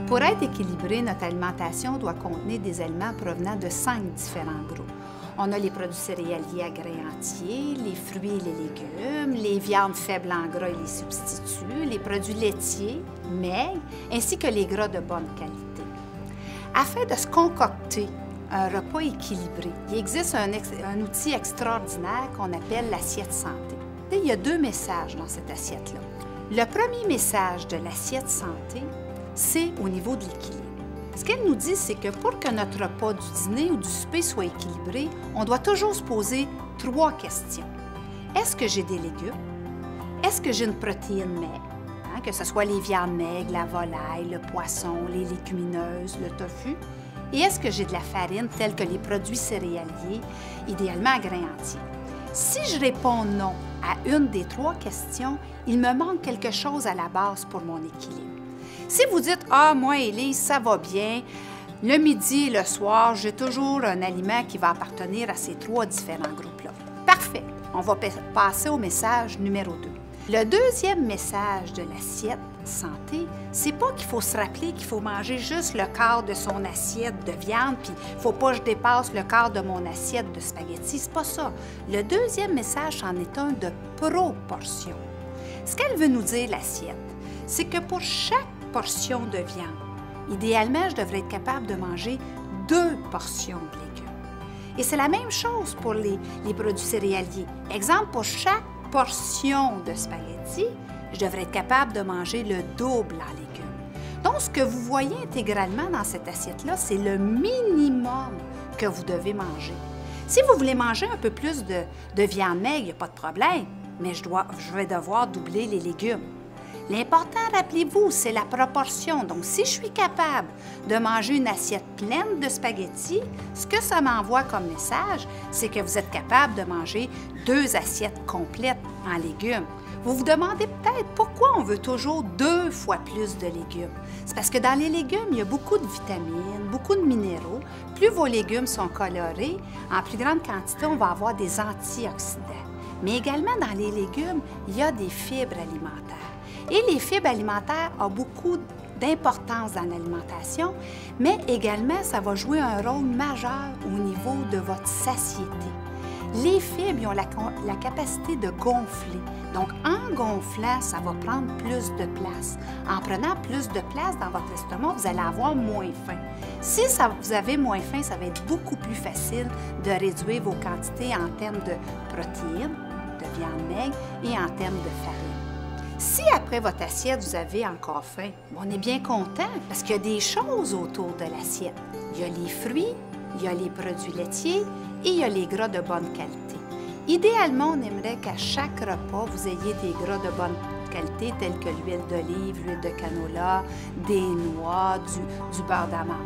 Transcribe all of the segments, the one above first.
Pour être équilibré, notre alimentation doit contenir des aliments provenant de 5 différents groupes. On a les produits céréaliers à grains entiers, les fruits et les légumes, les viandes faibles en gras et les substituts, les produits laitiers, maigres, ainsi que les gras de bonne qualité. Afin de se concocter un repas équilibré, il existe un outil extraordinaire qu'on appelle l'assiette santé. Il y a 2 messages dans cette assiette-là. Le premier message de l'assiette santé, c'est au niveau de l'équilibre. Ce qu'elle nous dit, c'est que pour que notre repas du dîner ou du souper soit équilibré, on doit toujours se poser 3 questions. Est-ce que j'ai des légumes? Est-ce que j'ai une protéine maigre? Que ce soit les viandes maigres, la volaille, le poisson, les légumineuses, le tofu. Et est-ce que j'ai de la farine telle que les produits céréaliers, idéalement à grains entiers? Si je réponds non à une des 3 questions, il me manque quelque chose à la base pour mon équilibre. Si vous dites « Ah, moi, Élise, ça va bien, le midi et le soir, j'ai toujours un aliment qui va appartenir à ces 3 différents groupes-là. » Parfait! On va passer au message numéro 2. Le deuxième message de l'assiette santé, c'est pas qu'il faut se rappeler qu'il faut manger juste le quart de son assiette de viande, puis il ne faut pas que je dépasse le quart de mon assiette de spaghettis. C'est pas ça. Le deuxième message en est un de proportion. Ce qu'elle veut nous dire, l'assiette, c'est que pour chaque portion de viande, idéalement, je devrais être capable de manger 2 portions de légumes. Et c'est la même chose pour les produits céréaliers. Exemple, pour chaque portion de spaghettis, je devrais être capable de manger le double en légumes. Donc, ce que vous voyez intégralement dans cette assiette-là, c'est le minimum que vous devez manger. Si vous voulez manger un peu plus de viande maigre, il n'y a pas de problème, mais je vais devoir doubler les légumes. L'important, rappelez-vous, c'est la proportion. Donc, si je suis capable de manger une assiette pleine de spaghettis, ce que ça m'envoie comme message, c'est que vous êtes capable de manger 2 assiettes complètes en légumes. Vous vous demandez peut-être pourquoi on veut toujours 2 fois plus de légumes. C'est parce que dans les légumes, il y a beaucoup de vitamines, beaucoup de minéraux. Plus vos légumes sont colorés, en plus grande quantité, on va avoir des antioxydants. Mais également, dans les légumes, il y a des fibres alimentaires. Et les fibres alimentaires ont beaucoup d'importance dans l'alimentation, mais également, ça va jouer un rôle majeur au niveau de votre satiété. Les fibres ils ont la capacité de gonfler. Donc, en gonflant, ça va prendre plus de place. En prenant plus de place dans votre estomac, vous allez avoir moins faim. Si vous avez moins faim, ça va être beaucoup plus facile de réduire vos quantités en termes de protéines, de viande maigre et en termes de farine. Si après votre assiette, vous avez encore faim, on est bien content parce qu'il y a des choses autour de l'assiette. Il y a les fruits, il y a les produits laitiers et il y a les gras de bonne qualité. Idéalement, on aimerait qu'à chaque repas, vous ayez des gras de bonne qualité tels que l'huile d'olive, l'huile de canola, des noix, du beurre d'amande.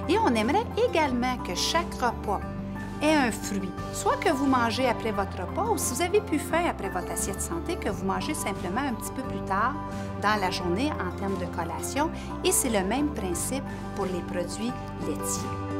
Et on aimerait également que chaque repas ait un fruit, soit que vous mangez après votre repas ou si vous avez plus faim après votre assiette santé, que vous mangez simplement un petit peu plus tard dans la journée en termes de collation. Et c'est le même principe pour les produits laitiers.